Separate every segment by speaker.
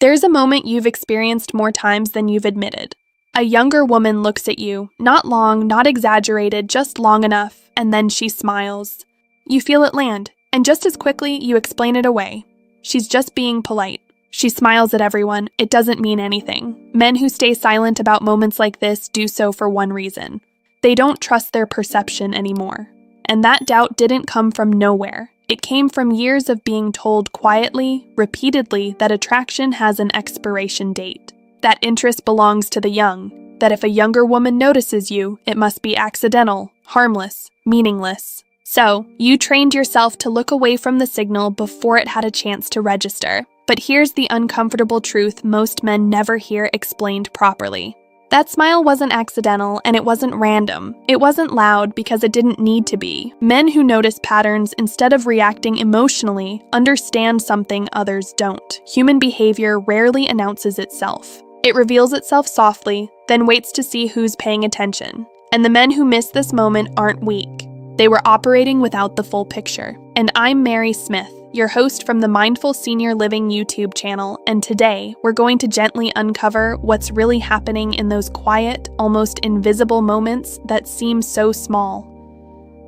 Speaker 1: There's a moment you've experienced more times than you've admitted. A younger woman looks at you, not long, not exaggerated, just long enough, and then she smiles. You feel it land, and just as quickly you explain it away. She's just being polite. She smiles at everyone. It doesn't mean anything. Men who stay silent about moments like this do so for one reason. They don't trust their perception anymore. And that doubt didn't come from nowhere. It came from years of being told quietly, repeatedly, that attraction has an expiration date. That interest belongs to the young. That if a younger woman notices you, it must be accidental, harmless, meaningless. So, you trained yourself to look away from the signal before it had a chance to register. But here's the uncomfortable truth most men never hear explained properly. That smile wasn't accidental, and it wasn't random. It wasn't loud because it didn't need to be. Men who notice patterns instead of reacting emotionally understand something others don't. Human behavior rarely announces itself. It reveals itself softly, then waits to see who's paying attention. And the men who miss this moment aren't weak. They were operating without the full picture. And I'm Mary Smith, your host from the Mindful Senior Living YouTube channel, and today we're going to gently uncover what's really happening in those quiet, almost invisible moments that seem so small,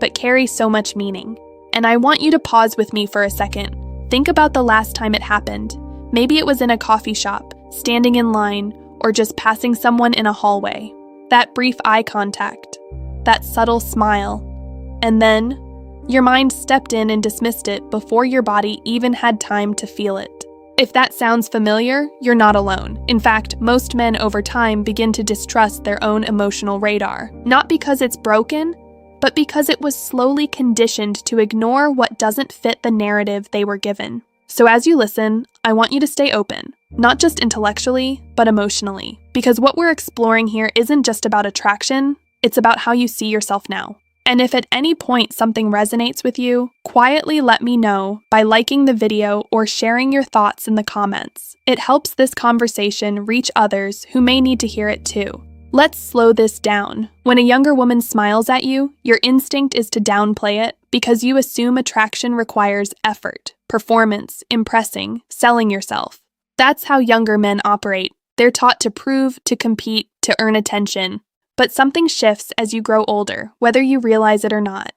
Speaker 1: but carry so much meaning. And I want you to pause with me for a second. Think about the last time it happened. Maybe it was in a coffee shop, standing in line, or just passing someone in a hallway. That brief eye contact, that subtle smile, and then your mind stepped in and dismissed it before your body even had time to feel it. If that sounds familiar, you're not alone. In fact, most men over time begin to distrust their own emotional radar, not because it's broken, but because it was slowly conditioned to ignore what doesn't fit the narrative they were given. So as you listen, I want you to stay open, not just intellectually, but emotionally, because what we're exploring here isn't just about attraction, it's about how you see yourself now. And if at any point something resonates with you, quietly let me know by liking the video or sharing your thoughts in the comments. It helps this conversation reach others who may need to hear it too. Let's slow this down. When a younger woman smiles at you, your instinct is to downplay it because you assume attraction requires effort, performance, impressing, selling yourself. That's how younger men operate. They're taught to prove, to compete, to earn attention. But something shifts as you grow older, whether you realize it or not.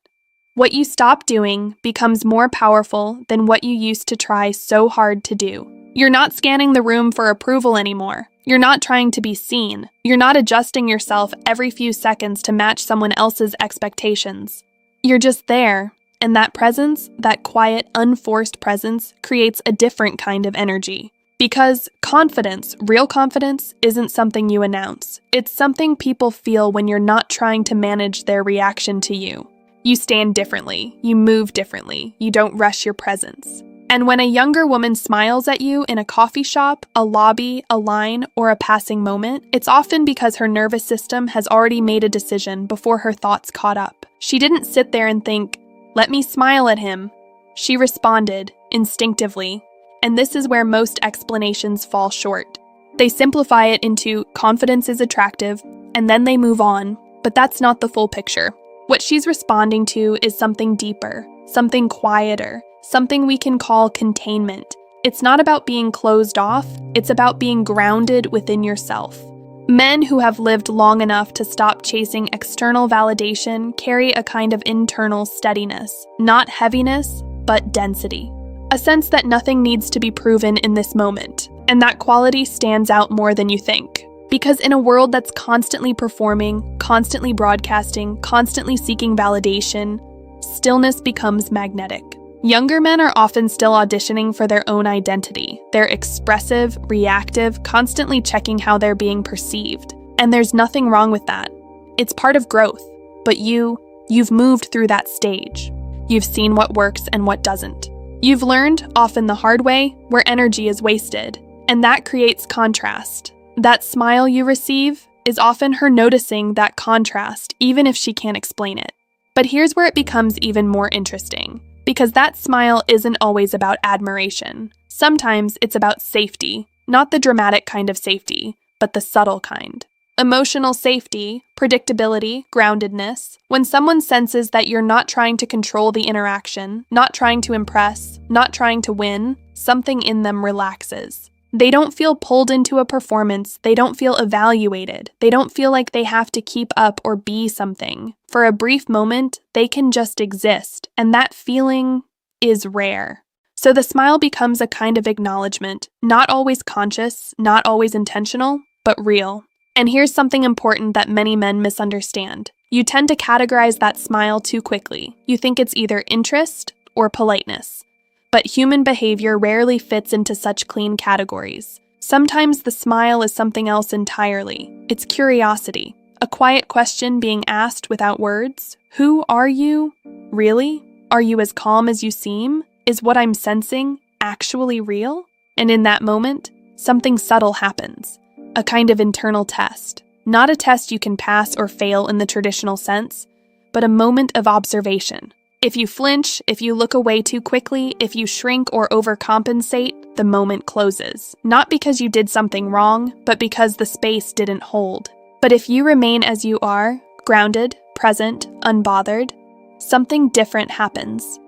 Speaker 1: What you stop doing becomes more powerful than what you used to try so hard to do. You're not scanning the room for approval anymore. You're not trying to be seen. You're not adjusting yourself every few seconds to match someone else's expectations. You're just there, and that presence, that quiet, unforced presence, creates a different kind of energy. Because confidence, real confidence, isn't something you announce. It's something people feel when you're not trying to manage their reaction to you. You stand differently, you move differently, you don't rush your presence. And when a younger woman smiles at you in a coffee shop, a lobby, a line, or a passing moment, it's often because her nervous system has already made a decision before her thoughts caught up. She didn't sit there and think, "Let me smile at him." She responded, instinctively. And this is where most explanations fall short. They simplify it into confidence is attractive, and then they move on, but that's not the full picture. What she's responding to is something deeper, something quieter, something we can call containment. It's not about being closed off, it's about being grounded within yourself. Men who have lived long enough to stop chasing external validation carry a kind of internal steadiness, not heaviness, but density. A sense that nothing needs to be proven in this moment, and that quality stands out more than you think. Because in a world that's constantly performing, constantly broadcasting, constantly seeking validation, stillness becomes magnetic. Younger men are often still auditioning for their own identity. They're expressive, reactive, constantly checking how they're being perceived. And there's nothing wrong with that. It's part of growth. But you've moved through that stage. You've seen what works and what doesn't. You've learned, often the hard way, where energy is wasted, and that creates contrast. That smile you receive is often her noticing that contrast, even if she can't explain it. But here's where it becomes even more interesting, because that smile isn't always about admiration. Sometimes it's about safety, not the dramatic kind of safety, but the subtle kind. Emotional safety, predictability, groundedness. When someone senses that you're not trying to control the interaction, not trying to impress, not trying to win, something in them relaxes. They don't feel pulled into a performance. They don't feel evaluated. They don't feel like they have to keep up or be something. For a brief moment, they can just exist, and that feeling is rare. So the smile becomes a kind of acknowledgement, not always conscious, not always intentional, but real. And here's something important that many men misunderstand. You tend to categorize that smile too quickly. You think it's either interest or politeness. But human behavior rarely fits into such clean categories. Sometimes the smile is something else entirely. It's curiosity, a quiet question being asked without words. Who are you? Really? Are you as calm as you seem? Is what I'm sensing actually real? And in that moment, something subtle happens, a kind of internal test. Not a test you can pass or fail in the traditional sense, but a moment of observation. If you flinch, if you look away too quickly, if you shrink or overcompensate, the moment closes. Not because you did something wrong, but because the space didn't hold. But if you remain as you are, grounded, present, unbothered, something different happens.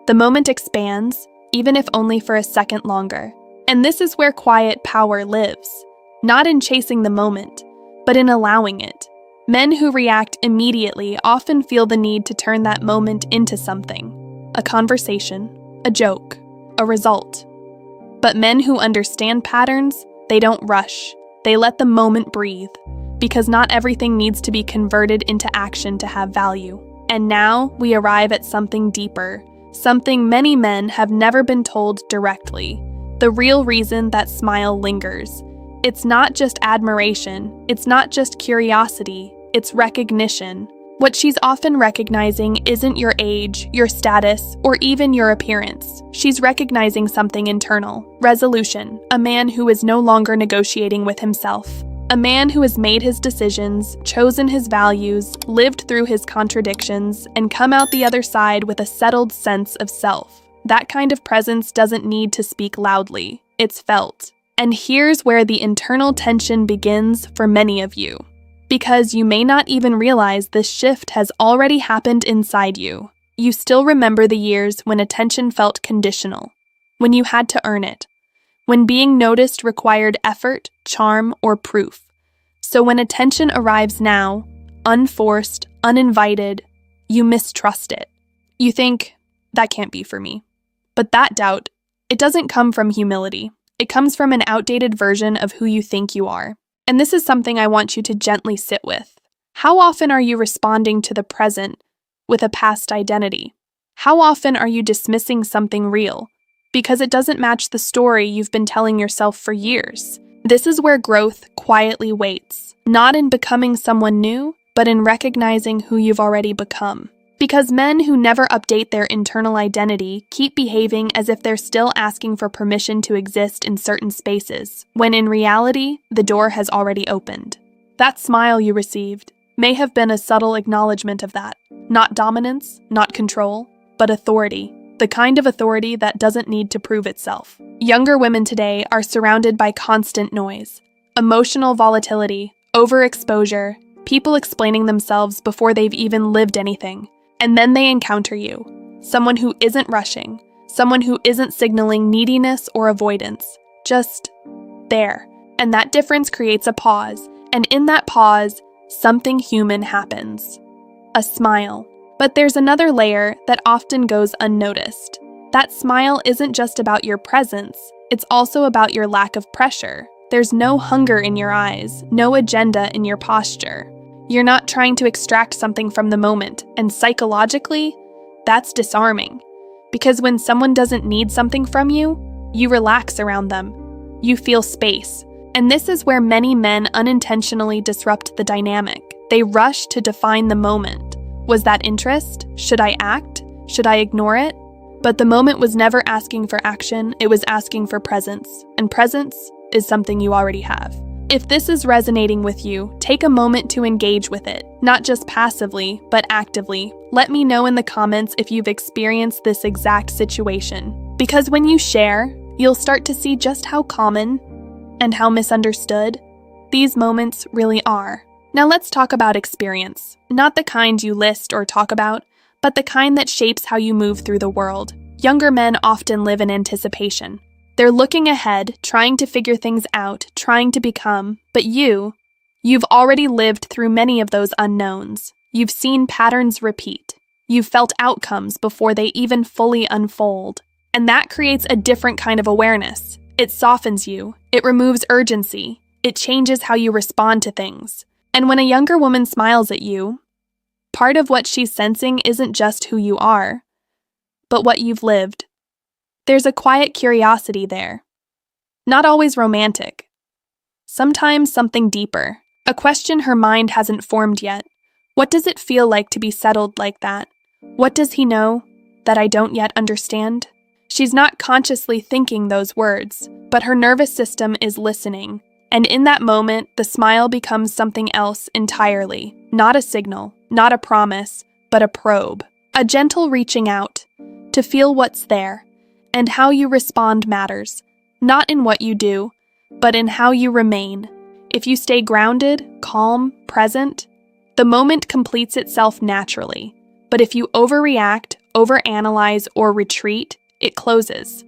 Speaker 1: The moment expands, even if only for a second longer. And this is where quiet power lives. Not in chasing the moment, but in allowing it. Men who react immediately often feel the need to turn that moment into something. A conversation, a joke, a result. But men who understand patterns, they don't rush. They let the moment breathe, because not everything needs to be converted into action to have value. And now we arrive at something deeper, something many men have never been told directly. The real reason that smile lingers. It's not just admiration, it's not just curiosity, it's recognition. What she's often recognizing isn't your age, your status, or even your appearance. She's recognizing something internal, resolution, a man who is no longer negotiating with himself. A man who has made his decisions, chosen his values, lived through his contradictions, and come out the other side with a settled sense of self. That kind of presence doesn't need to speak loudly, it's felt. And here's where the internal tension begins for many of you. Because you may not even realize this shift has already happened inside you. You still remember the years when attention felt conditional, when you had to earn it, when being noticed required effort, charm, or proof. So when attention arrives now, unforced, uninvited, you mistrust it. You think, that can't be for me. But that doubt, it doesn't come from humility. It comes from an outdated version of who you think you are. And this is something I want you to gently sit with. How often are you responding to the present with a past identity? How often are you dismissing something real because it doesn't match the story you've been telling yourself for years? This is where growth quietly waits, not in becoming someone new, but in recognizing who you've already become. Because men who never update their internal identity keep behaving as if they're still asking for permission to exist in certain spaces, when in reality, the door has already opened. That smile you received may have been a subtle acknowledgement of that. Not dominance, not control, but authority. The kind of authority that doesn't need to prove itself. Younger women today are surrounded by constant noise, emotional volatility, overexposure, people explaining themselves before they've even lived anything. And then they encounter you, someone who isn't rushing, someone who isn't signaling neediness or avoidance, just there. And that difference creates a pause, and in that pause, something human happens. A smile. But there's another layer that often goes unnoticed. That smile isn't just about your presence, it's also about your lack of pressure. There's no hunger in your eyes, no agenda in your posture. You're not trying to extract something from the moment, and psychologically, that's disarming. Because when someone doesn't need something from you, you relax around them. You feel space. And this is where many men unintentionally disrupt the dynamic. They rush to define the moment. Was that interest? Should I act? Should I ignore it? But the moment was never asking for action, it was asking for presence. And presence is something you already have. If this is resonating with you, take a moment to engage with it, not just passively, but actively. Let me know in the comments if you've experienced this exact situation. Because when you share, you'll start to see just how common and how misunderstood these moments really are. Now let's talk about experience. Not the kind you list or talk about, but the kind that shapes how you move through the world. Younger men often live in anticipation. They're looking ahead, trying to figure things out, trying to become, but you've already lived through many of those unknowns. You've seen patterns repeat. You've felt outcomes before they even fully unfold. And that creates a different kind of awareness. It softens you. It removes urgency. It changes how you respond to things. And when a younger woman smiles at you, part of what she's sensing isn't just who you are, but what you've lived. There's a quiet curiosity there. Not always romantic. Sometimes something deeper. A question her mind hasn't formed yet. What does it feel like to be settled like that? What does he know that I don't yet understand? She's not consciously thinking those words, but her nervous system is listening. And in that moment, the smile becomes something else entirely. Not a signal, not a promise, but a probe. A gentle reaching out to feel what's there. And how you respond matters. Not in what you do, but in how you remain. If you stay grounded, calm, present, the moment completes itself naturally. But if you overreact, overanalyze, or retreat, it closes.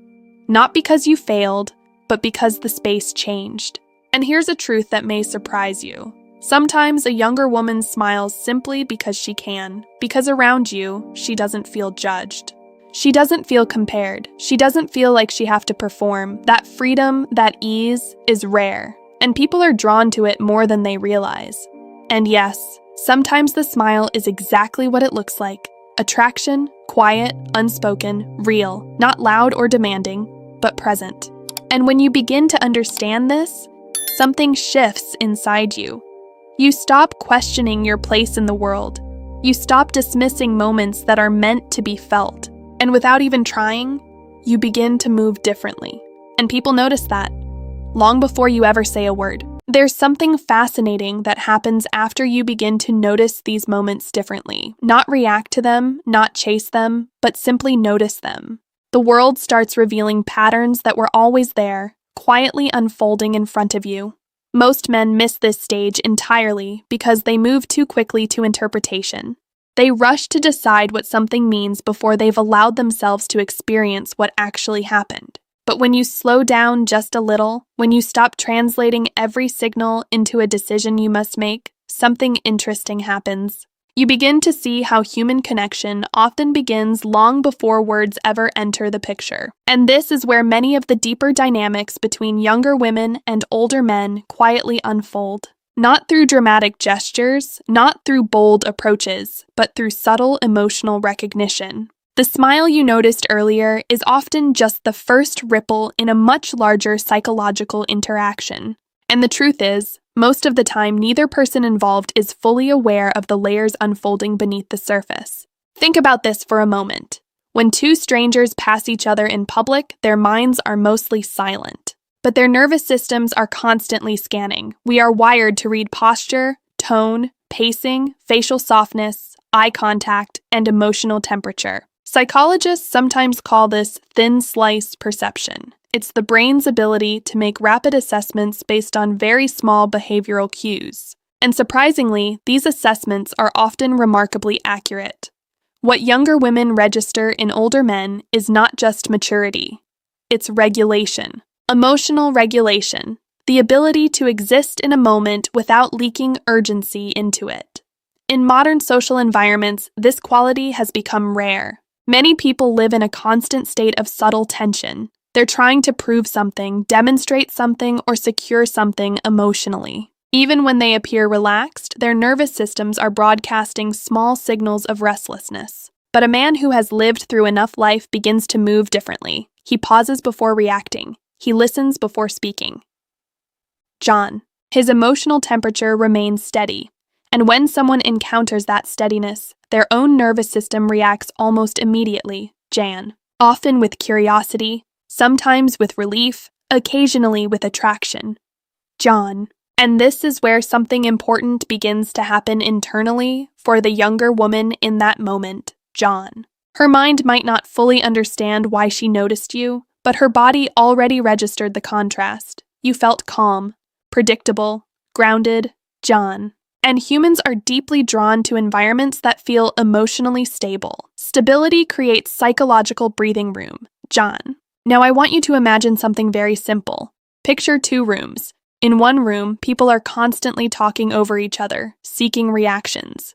Speaker 1: Not because you failed, but because the space changed. And here's a truth that may surprise you. Sometimes a younger woman smiles simply because she can, because around you, she doesn't feel judged. She doesn't feel compared. She doesn't feel like she has to perform. That freedom, that ease, is rare, and people are drawn to it more than they realize. And yes, sometimes the smile is exactly what it looks like. Attraction, quiet, unspoken, real, not loud or demanding, but present. And when you begin to understand this, something shifts inside you. You stop questioning your place in the world. You stop dismissing moments that are meant to be felt. And without even trying, you begin to move differently. And people notice that, long before you ever say a word. There's something fascinating that happens after you begin to notice these moments differently. Not react to them, not chase them, but simply notice them. The world starts revealing patterns that were always there, quietly unfolding in front of you. Most men miss this stage entirely because they move too quickly to interpretation. They rush to decide what something means before they've allowed themselves to experience what actually happened. But when you slow down just a little, when you stop translating every signal into a decision you must make, something interesting happens. You begin to see how human connection often begins long before words ever enter the picture. And this is where many of the deeper dynamics between younger women and older men quietly unfold. Not through dramatic gestures, not through bold approaches, but through subtle emotional recognition. The smile you noticed earlier is often just the first ripple in a much larger psychological interaction. And the truth is, most of the time, neither person involved is fully aware of the layers unfolding beneath the surface. Think about this for a moment. When two strangers pass each other in public, their minds are mostly silent. But their nervous systems are constantly scanning. We are wired to read posture, tone, pacing, facial softness, eye contact, and emotional temperature. Psychologists sometimes call this thin slice perception. It's the brain's ability to make rapid assessments based on very small behavioral cues. And surprisingly, these assessments are often remarkably accurate. What younger women register in older men is not just maturity. It's regulation. Emotional regulation. The ability to exist in a moment without leaking urgency into it. In modern social environments, this quality has become rare. Many people live in a constant state of subtle tension. They're trying to prove something, demonstrate something, or secure something emotionally. Even when they appear relaxed, their nervous systems are broadcasting small signals of restlessness. But a man who has lived through enough life begins to move differently. He pauses before reacting. He listens before speaking. John. His emotional temperature remains steady. And when someone encounters that steadiness, their own nervous system reacts almost immediately. Jan. Often with curiosity, sometimes with relief, occasionally with attraction. John. And this is where something important begins to happen internally for the younger woman in that moment. John. Her mind might not fully understand why she noticed you, but her body already registered the contrast. You felt calm, predictable, grounded. John. And humans are deeply drawn to environments that feel emotionally stable. Stability creates psychological breathing room. John. Now I want you to imagine something very simple. Picture 2 rooms. In one room, people are constantly talking over each other, seeking reactions.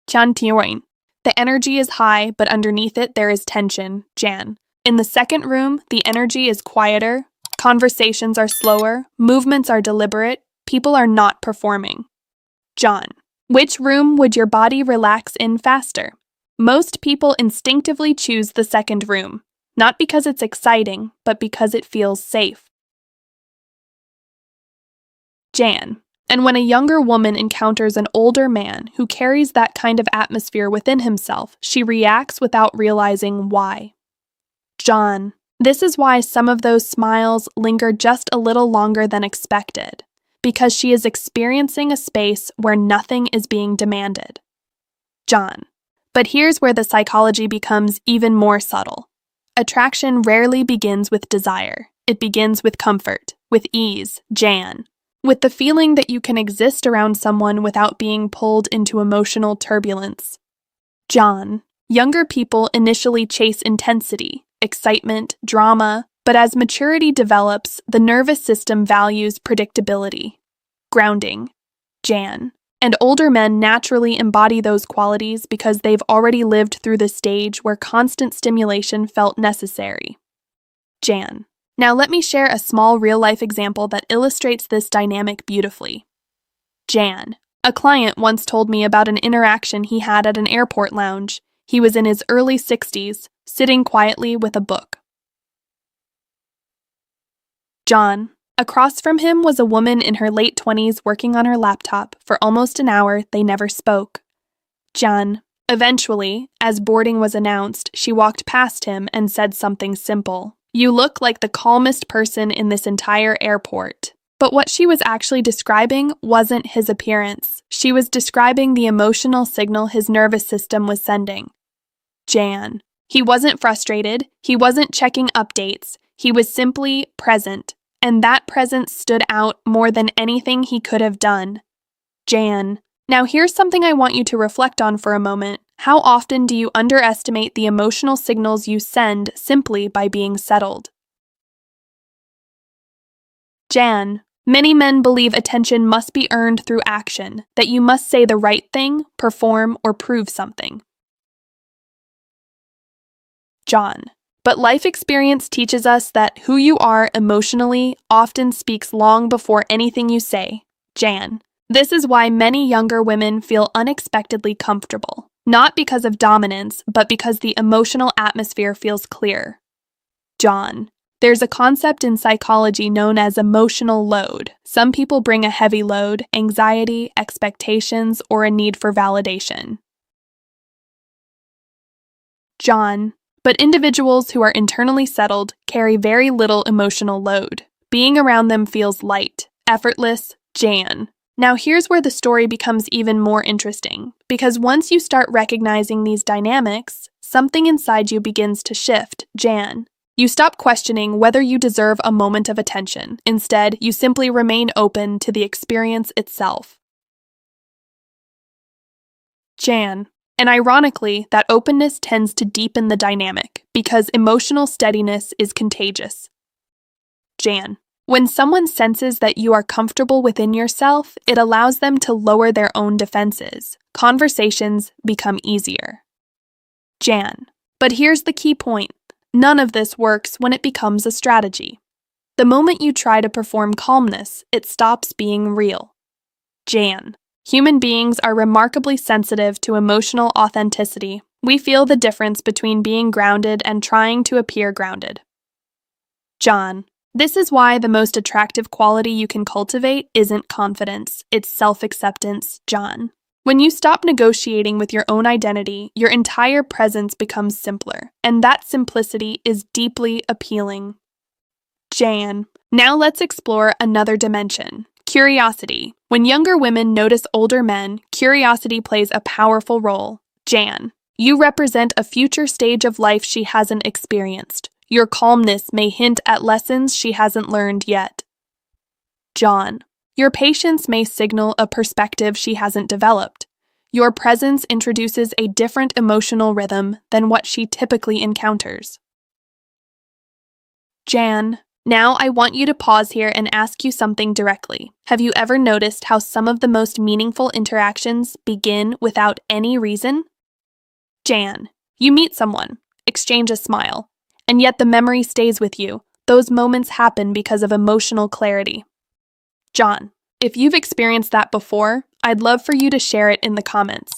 Speaker 1: Chantiroin. The energy is high, but underneath it there is tension. Jan. In the second room, the energy is quieter, conversations are slower, movements are deliberate, people are not performing. John. Which room would your body relax in faster? Most people instinctively choose the second room, not because it's exciting, but because it feels safe. Jan. And when a younger woman encounters an older man who carries that kind of atmosphere within himself, she reacts without realizing why. John. This is why some of those smiles linger just a little longer than expected, because she is experiencing a space where nothing is being demanded. John. But here's where the psychology becomes even more subtle. Attraction rarely begins with desire. It begins with comfort, with ease, Jan. With the feeling that you can exist around someone without being pulled into emotional turbulence. John. Younger people initially chase intensity, excitement, drama, but as maturity develops, the nervous system values predictability. Grounding. Jan. And older men naturally embody those qualities because they've already lived through the stage where constant stimulation felt necessary. Jan. Now let me share a small real-life example that illustrates this dynamic beautifully. Jan. A client once told me about an interaction he had at an airport lounge. He was in his early 60s, sitting quietly with a book. John. Across from him was a woman in her late 20s working on her laptop. For almost an hour, they never spoke. John. Eventually, as boarding was announced, she walked past him and said something simple. You look like the calmest person in this entire airport. But what she was actually describing wasn't his appearance. She was describing the emotional signal his nervous system was sending. Jan. He wasn't frustrated. He wasn't checking updates. He was simply present. And that presence stood out more than anything he could have done. Jan. Now here's something I want you to reflect on for a moment. How often do you underestimate the emotional signals you send simply by being settled? Jan. Many men believe attention must be earned through action, that you must say the right thing, perform, or prove something. John. But life experience teaches us that who you are emotionally often speaks long before anything you say. Jan. This is why many younger women feel unexpectedly comfortable, not because of dominance, but because the emotional atmosphere feels clear. John. There's a concept in psychology known as emotional load. Some people bring a heavy load, anxiety, expectations, or a need for validation. John. But individuals who are internally settled carry very little emotional load. Being around them feels light, effortless, Jan. Now here's where the story becomes even more interesting, because once you start recognizing these dynamics, something inside you begins to shift, Jan. You stop questioning whether you deserve a moment of attention. Instead, you simply remain open to the experience itself. Jan. And ironically, that openness tends to deepen the dynamic, because emotional steadiness is contagious. Jan. When someone senses that you are comfortable within yourself, it allows them to lower their own defenses. Conversations become easier. Jan. But here's the key point. None of this works when it becomes a strategy. The moment you try to perform calmness, it stops being real. Jan. Human beings are remarkably sensitive to emotional authenticity. We feel the difference between being grounded and trying to appear grounded. John. This is why the most attractive quality you can cultivate isn't confidence, it's self-acceptance, John. When you stop negotiating with your own identity, your entire presence becomes simpler, and that simplicity is deeply appealing. Jan. Now let's explore another dimension. Curiosity. When younger women notice older men, curiosity plays a powerful role. Jan. You represent a future stage of life she hasn't experienced. Your calmness may hint at lessons she hasn't learned yet. John. Your patience may signal a perspective she hasn't developed. Your presence introduces a different emotional rhythm than what she typically encounters. Jan, now I want you to pause here and ask you something directly. Have you ever noticed how some of the most meaningful interactions begin without any reason? Jan, you meet someone, exchange a smile, and yet the memory stays with you. Those moments happen because of emotional clarity. John, if you've experienced that before, I'd love for you to share it in the comments.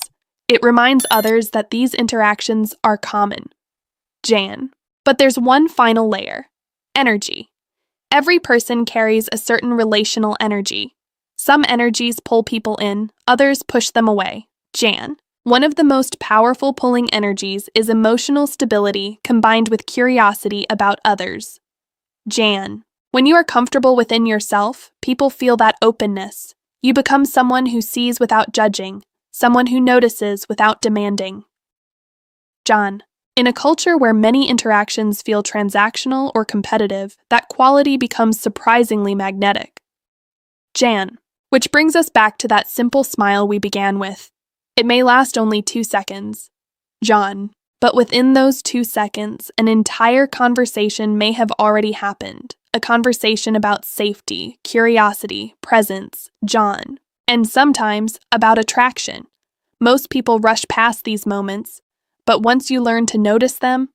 Speaker 1: It reminds others that these interactions are common. Jan, but there's one final layer. Energy. Every person carries a certain relational energy. Some energies pull people in, others push them away. Jan, one of the most powerful pulling energies is emotional stability combined with curiosity about others. Jan, when you are comfortable within yourself, people feel that openness. You become someone who sees without judging, someone who notices without demanding. John, in a culture where many interactions feel transactional or competitive, that quality becomes surprisingly magnetic. Jan, which brings us back to that simple smile we began with. It may last only 2 seconds. John, but within those 2 seconds, an entire conversation may have already happened. A conversation about safety, curiosity, presence, John, and sometimes about attraction. Most people rush past these moments, but once you learn to notice them,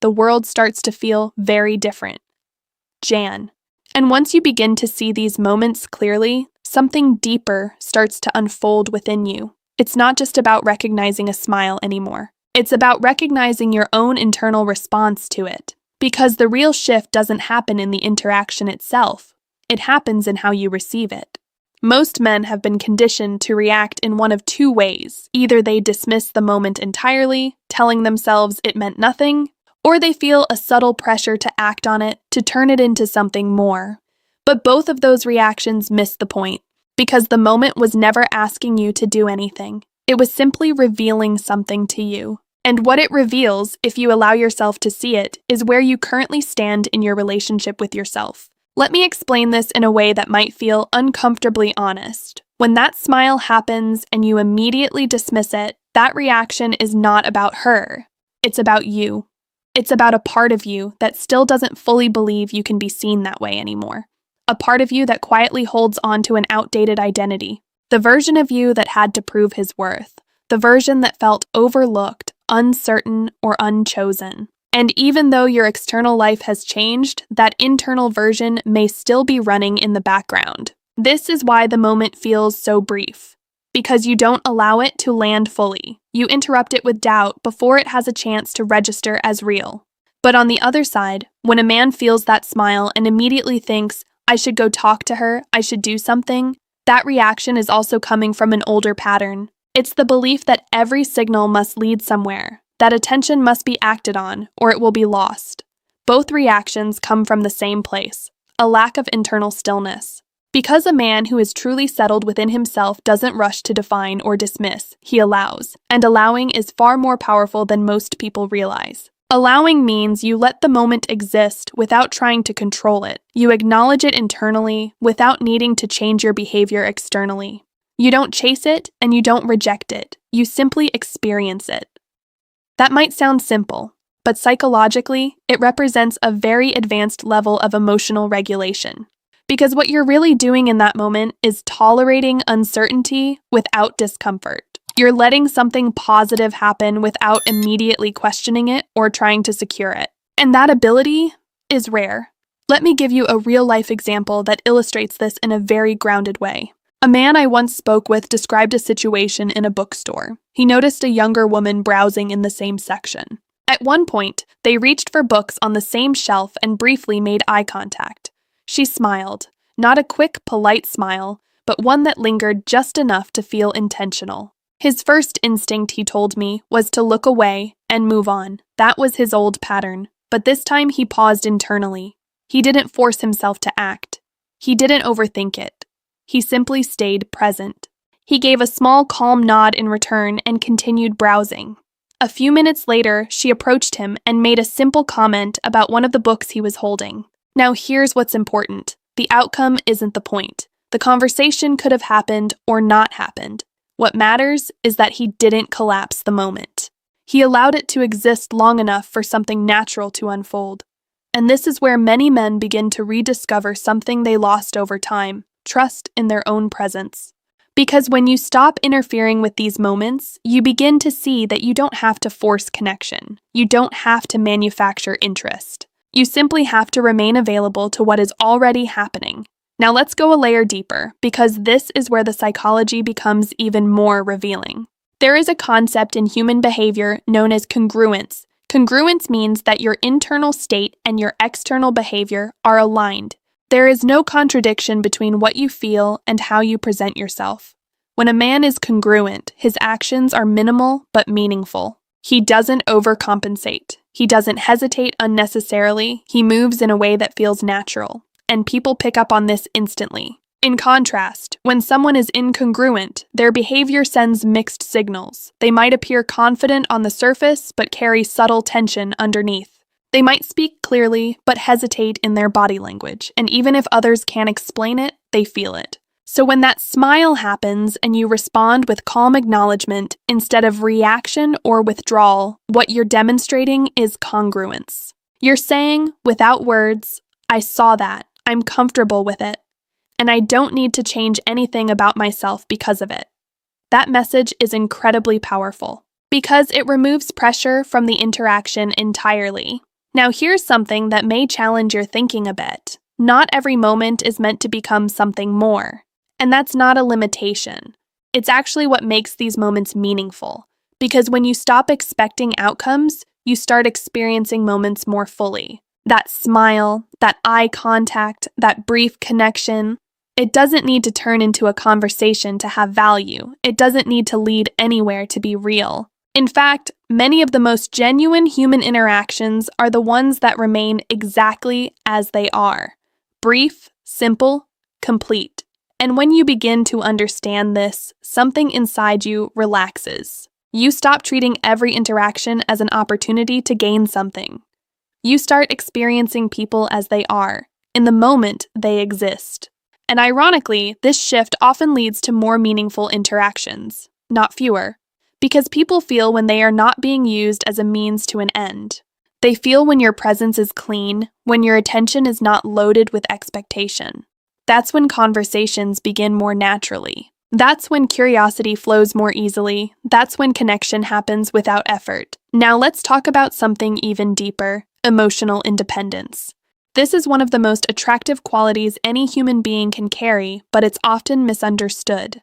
Speaker 1: the world starts to feel very different. Jan. And once you begin to see these moments clearly, something deeper starts to unfold within you. It's not just about recognizing a smile anymore. It's about recognizing your own internal response to it. Because the real shift doesn't happen in the interaction itself. It happens in how you receive it. Most men have been conditioned to react in one of 2 ways. Either they dismiss the moment entirely, telling themselves it meant nothing, or they feel a subtle pressure to act on it, to turn it into something more. But both of those reactions miss the point, because the moment was never asking you to do anything. It was simply revealing something to you. And what it reveals, if you allow yourself to see it, is where you currently stand in your relationship with yourself. Let me explain this in a way that might feel uncomfortably honest. When that smile happens and you immediately dismiss it, that reaction is not about her. It's about you. It's about a part of you that still doesn't fully believe you can be seen that way anymore. A part of you that quietly holds on to an outdated identity. The version of you that had to prove his worth. The version that felt overlooked, uncertain, or unchosen. And even though your external life has changed, that internal version may still be running in the background. This is why the moment feels so brief. Because you don't allow it to land fully. You interrupt it with doubt before it has a chance to register as real. But on the other side, when a man feels that smile and immediately thinks, I should go talk to her, I should do something, that reaction is also coming from an older pattern. It's the belief that every signal must lead somewhere. That attention must be acted on, or it will be lost. Both reactions come from the same place, a lack of internal stillness. Because a man who is truly settled within himself doesn't rush to define or dismiss, he allows, and allowing is far more powerful than most people realize. Allowing means you let the moment exist without trying to control it. You acknowledge it internally without needing to change your behavior externally. You don't chase it and you don't reject it. You simply experience it. That might sound simple, but psychologically, it represents a very advanced level of emotional regulation. Because what you're really doing in that moment is tolerating uncertainty without discomfort. You're letting something positive happen without immediately questioning it or trying to secure it. And that ability is rare. Let me give you a real-life example that illustrates this in a very grounded way. A man I once spoke with described a situation in a bookstore. He noticed a younger woman browsing in the same section. At one point, they reached for books on the same shelf and briefly made eye contact. She smiled, not a quick, polite smile, but one that lingered just enough to feel intentional. His first instinct, he told me, was to look away and move on. That was his old pattern, but this time he paused internally. He didn't force himself to act. He didn't overthink it. He simply stayed present. He gave a small, calm nod in return and continued browsing. A few minutes later, she approached him and made a simple comment about one of the books he was holding. Now here's what's important. The outcome isn't the point. The conversation could have happened or not happened. What matters is that he didn't collapse the moment. He allowed it to exist long enough for something natural to unfold. And this is where many men begin to rediscover something they lost over time: trust in their own presence. Because when you stop interfering with these moments, you begin to see that you don't have to force connection. You don't have to manufacture interest. You simply have to remain available to what is already happening. Now let's go a layer deeper, because this is where the psychology becomes even more revealing. There is a concept in human behavior known as congruence. Congruence means that your internal state and your external behavior are aligned. There is no contradiction between what you feel and how you present yourself. When a man is congruent, his actions are minimal but meaningful. He doesn't overcompensate. He doesn't hesitate unnecessarily. He moves in a way that feels natural. And people pick up on this instantly. In contrast, when someone is incongruent, their behavior sends mixed signals. They might appear confident on the surface, but carry subtle tension underneath. They might speak clearly, but hesitate in their body language, and even if others can't explain it, they feel it. So when that smile happens and you respond with calm acknowledgement instead of reaction or withdrawal, what you're demonstrating is congruence. You're saying, without words, "I saw that. I'm comfortable with it, and I don't need to change anything about myself because of it." That message is incredibly powerful because it removes pressure from the interaction entirely. Now here's something that may challenge your thinking a bit. Not every moment is meant to become something more, and that's not a limitation. It's actually what makes these moments meaningful, because when you stop expecting outcomes, you start experiencing moments more fully. That smile, that eye contact, that brief connection, it doesn't need to turn into a conversation to have value. It doesn't need to lead anywhere to be real. In fact, many of the most genuine human interactions are the ones that remain exactly as they are: brief, simple, complete. And when you begin to understand this, something inside you relaxes. You stop treating every interaction as an opportunity to gain something. You start experiencing people as they are, in the moment they exist. And ironically, this shift often leads to more meaningful interactions, not fewer, because people feel when they are not being used as a means to an end. They feel when your presence is clean, when your attention is not loaded with expectation. That's when conversations begin more naturally. That's when curiosity flows more easily. That's when connection happens without effort. Now let's talk about something even deeper: emotional independence. This is one of the most attractive qualities any human being can carry, but it's often misunderstood.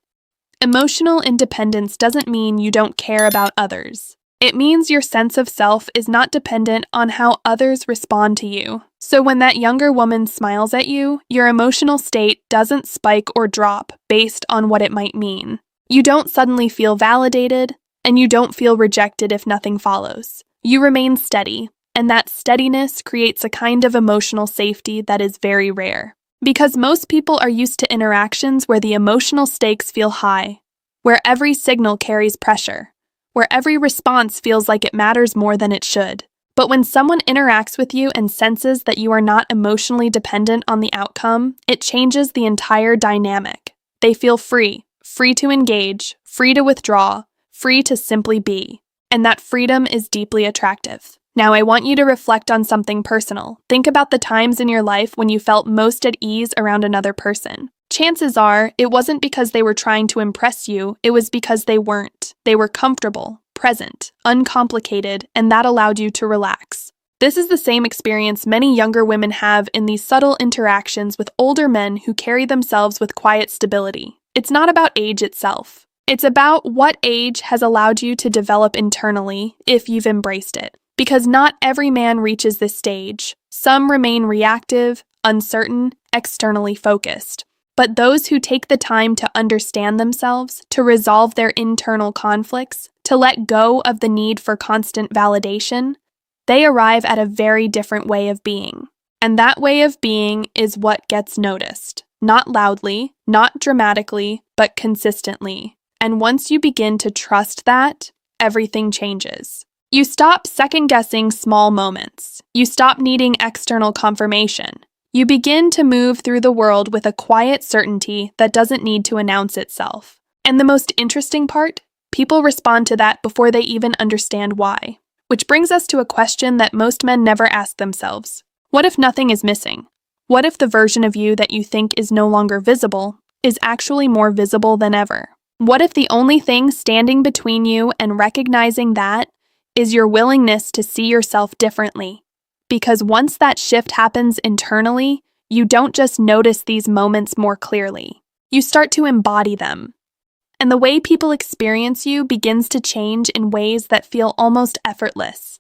Speaker 1: Emotional independence doesn't mean you don't care about others. It means your sense of self is not dependent on how others respond to you. So when that younger woman smiles at you, your emotional state doesn't spike or drop based on what it might mean. You don't suddenly feel validated, and you don't feel rejected if nothing follows. You remain steady. And that steadiness creates a kind of emotional safety that is very rare. Because most people are used to interactions where the emotional stakes feel high, where every signal carries pressure, where every response feels like it matters more than it should. But when someone interacts with you and senses that you are not emotionally dependent on the outcome, it changes the entire dynamic. They feel free to engage, free to withdraw, free to simply be. And that freedom is deeply attractive. Now I want you to reflect on something personal. Think about the times in your life when you felt most at ease around another person. Chances are, it wasn't because they were trying to impress you, it was because they weren't. They were comfortable, present, uncomplicated, and that allowed you to relax. This is the same experience many younger women have in these subtle interactions with older men who carry themselves with quiet stability. It's not about age itself. It's about what age has allowed you to develop internally if you've embraced it. Because not every man reaches this stage. Some remain reactive, uncertain, externally focused. But those who take the time to understand themselves, to resolve their internal conflicts, to let go of the need for constant validation, they arrive at a very different way of being. And that way of being is what gets noticed. Not loudly, not dramatically, but consistently. And once you begin to trust that, everything changes. You stop second-guessing small moments. You stop needing external confirmation. You begin to move through the world with a quiet certainty that doesn't need to announce itself. And the most interesting part? People respond to that before they even understand why. Which brings us to a question that most men never ask themselves. What if nothing is missing? What if the version of you that you think is no longer visible is actually more visible than ever? What if the only thing standing between you and recognizing that is your willingness to see yourself differently? Because once that shift happens internally, you don't just notice these moments more clearly. You start to embody them. And the way people experience you begins to change in ways that feel almost effortless.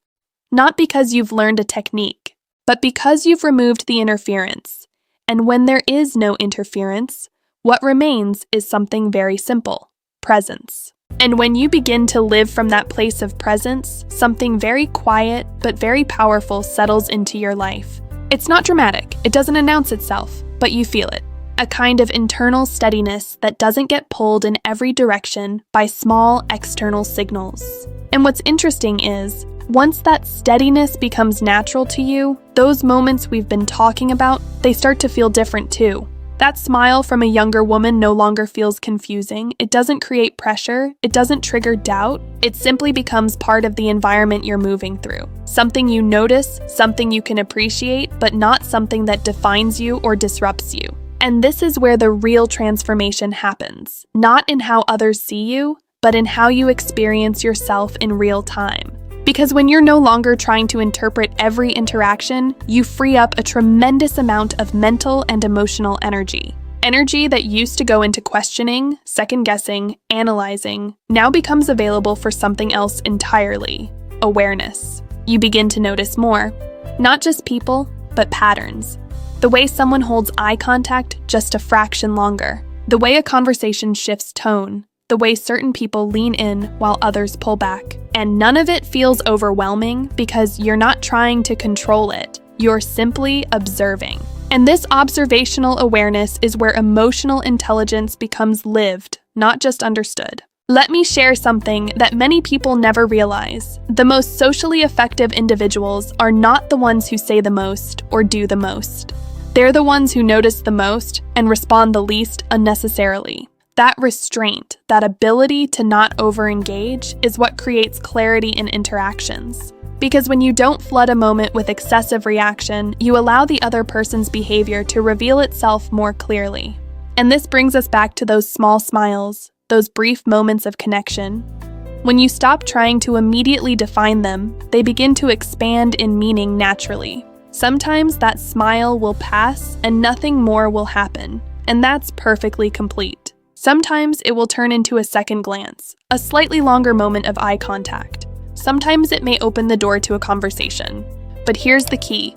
Speaker 1: Not because you've learned a technique, but because you've removed the interference. And when there is no interference, what remains is something very simple: presence. And when you begin to live from that place of presence, something very quiet but very powerful settles into your life. It's not dramatic, it doesn't announce itself, but you feel it. A kind of internal steadiness that doesn't get pulled in every direction by small external signals. And what's interesting is, once that steadiness becomes natural to you, those moments we've been talking about, they start to feel different too. That smile from a younger woman no longer feels confusing, it doesn't create pressure, it doesn't trigger doubt, it simply becomes part of the environment you're moving through. Something you notice, something you can appreciate, but not something that defines you or disrupts you. And this is where the real transformation happens, not in how others see you, but in how you experience yourself in real time. Because when you're no longer trying to interpret every interaction, you free up a tremendous amount of mental and emotional energy. Energy that used to go into questioning, second-guessing, analyzing, now becomes available for something else entirely: awareness. You begin to notice more. Not just people, but patterns. The way someone holds eye contact just a fraction longer. The way a conversation shifts tone. The way certain people lean in while others pull back. And none of it feels overwhelming because you're not trying to control it. You're simply observing. And this observational awareness is where emotional intelligence becomes lived, not just understood. Let me share something that many people never realize. The most socially effective individuals are not the ones who say the most or do the most. They're the ones who notice the most and respond the least unnecessarily. That restraint, that ability to not over-engage, is what creates clarity in interactions. Because when you don't flood a moment with excessive reaction, you allow the other person's behavior to reveal itself more clearly. And this brings us back to those small smiles, those brief moments of connection. When you stop trying to immediately define them, they begin to expand in meaning naturally. Sometimes that smile will pass and nothing more will happen, and that's perfectly complete. Sometimes it will turn into a second glance, a slightly longer moment of eye contact. Sometimes it may open the door to a conversation. But here's the key.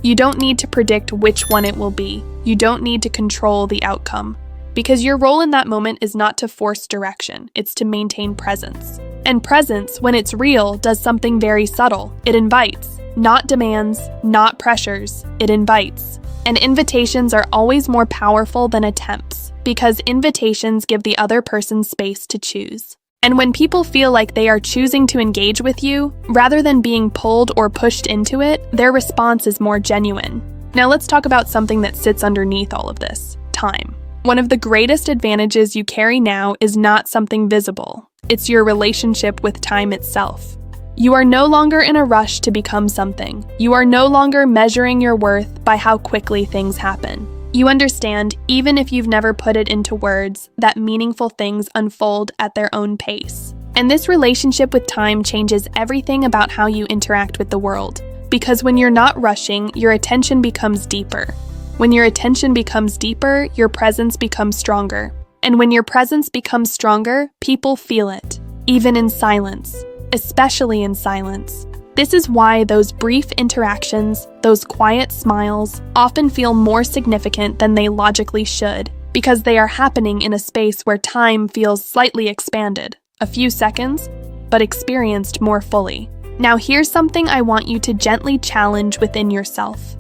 Speaker 1: You don't need to predict which one it will be. You don't need to control the outcome. Because your role in that moment is not to force direction, it's to maintain presence. And presence, when it's real, does something very subtle. It invites, not demands, not pressures. It invites. And invitations are always more powerful than attempts, because invitations give the other person space to choose. And when people feel like they are choosing to engage with you, rather than being pulled or pushed into it, their response is more genuine. Now let's talk about something that sits underneath all of this: time. One of the greatest advantages you carry now is not something visible. It's your relationship with time itself. You are no longer in a rush to become something. You are no longer measuring your worth by how quickly things happen. You understand, even if you've never put it into words, that meaningful things unfold at their own pace. And this relationship with time changes everything about how you interact with the world. Because when you're not rushing, your attention becomes deeper. When your attention becomes deeper, your presence becomes stronger. And when your presence becomes stronger, people feel it, even in silence. Especially in silence. This is why those brief interactions, those quiet smiles, often feel more significant than they logically should, because they are happening in a space where time feels slightly expanded, a few seconds, but experienced more fully. Now here's something I want you to gently challenge within yourself.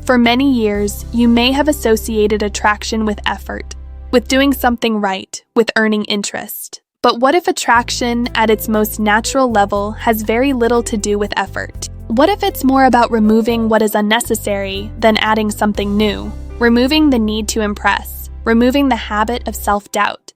Speaker 1: For many years, you may have associated attraction with effort, with doing something right, with earning interest. But what if attraction, at its most natural level, has very little to do with effort? What if it's more about removing what is unnecessary than adding something new? Removing the need to impress, removing the habit of self-doubt.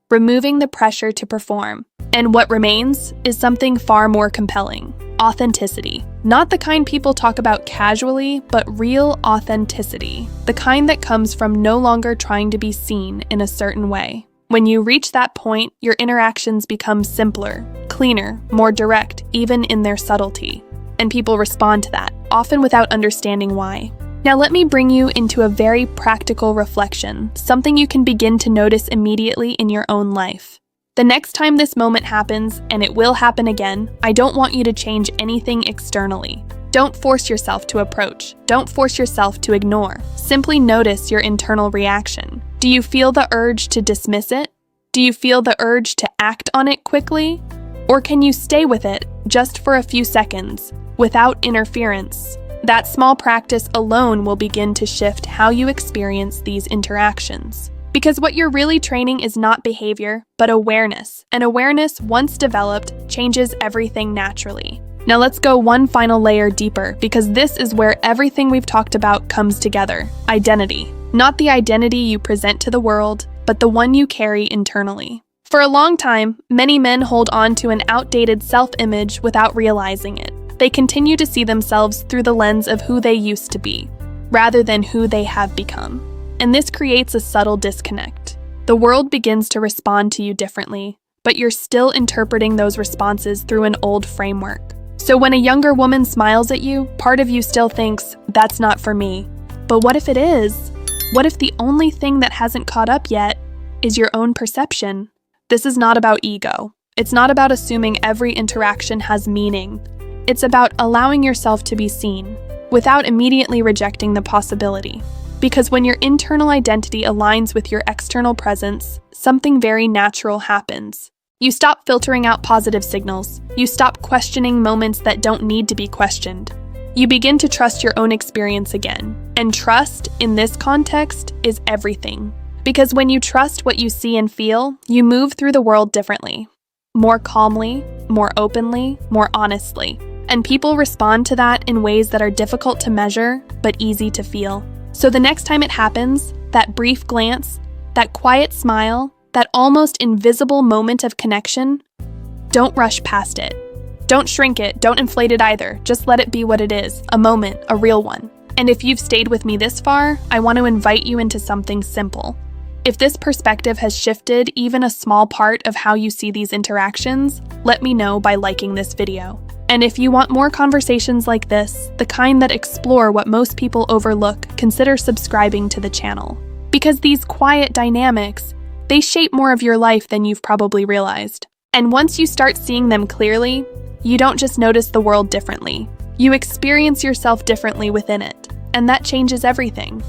Speaker 1: removing the pressure to perform. And what remains is something far more compelling: authenticity. Not the kind people talk about casually, but real authenticity. The kind that comes from no longer trying to be seen in a certain way. When you reach that point, your interactions become simpler, cleaner, more direct, even in their subtlety. And people respond to that, often without understanding why. Now let me bring you into a very practical reflection, something you can begin to notice immediately in your own life. The next time this moment happens, and it will happen again, I don't want you to change anything externally. Don't force yourself to approach. Don't force yourself to ignore. Simply notice your internal reaction. Do you feel the urge to dismiss it? Do you feel the urge to act on it quickly? Or can you stay with it just for a few seconds, without interference? That small practice alone will begin to shift how you experience these interactions. Because what you're really training is not behavior, but awareness. And awareness, once developed, changes everything naturally. Now let's go one final layer deeper, because this is where everything we've talked about comes together: identity. Not the identity you present to the world, but the one you carry internally. For a long time, many men hold on to an outdated self-image without realizing it. They continue to see themselves through the lens of who they used to be, rather than who they have become. And this creates a subtle disconnect. The world begins to respond to you differently, but you're still interpreting those responses through an old framework. So when a younger woman smiles at you, part of you still thinks, "That's not for me." But what if it is? What if the only thing that hasn't caught up yet is your own perception? This is not about ego. It's not about assuming every interaction has meaning. It's about allowing yourself to be seen, without immediately rejecting the possibility. Because when your internal identity aligns with your external presence, something very natural happens. You stop filtering out positive signals. You stop questioning moments that don't need to be questioned. You begin to trust your own experience again. And trust, in this context, is everything. Because when you trust what you see and feel, you move through the world differently. More calmly, more openly, more honestly. And people respond to that in ways that are difficult to measure, but easy to feel. So the next time it happens, that brief glance, that quiet smile, that almost invisible moment of connection, don't rush past it. Don't shrink it, don't inflate it either. Just let it be what it is, a moment, a real one. And if you've stayed with me this far, I want to invite you into something simple. If this perspective has shifted even a small part of how you see these interactions, let me know by liking this video. And if you want more conversations like this, the kind that explore what most people overlook, consider subscribing to the channel. Because these quiet dynamics, they shape more of your life than you've probably realized. And once you start seeing them clearly, you don't just notice the world differently. You experience yourself differently within it, and that changes everything.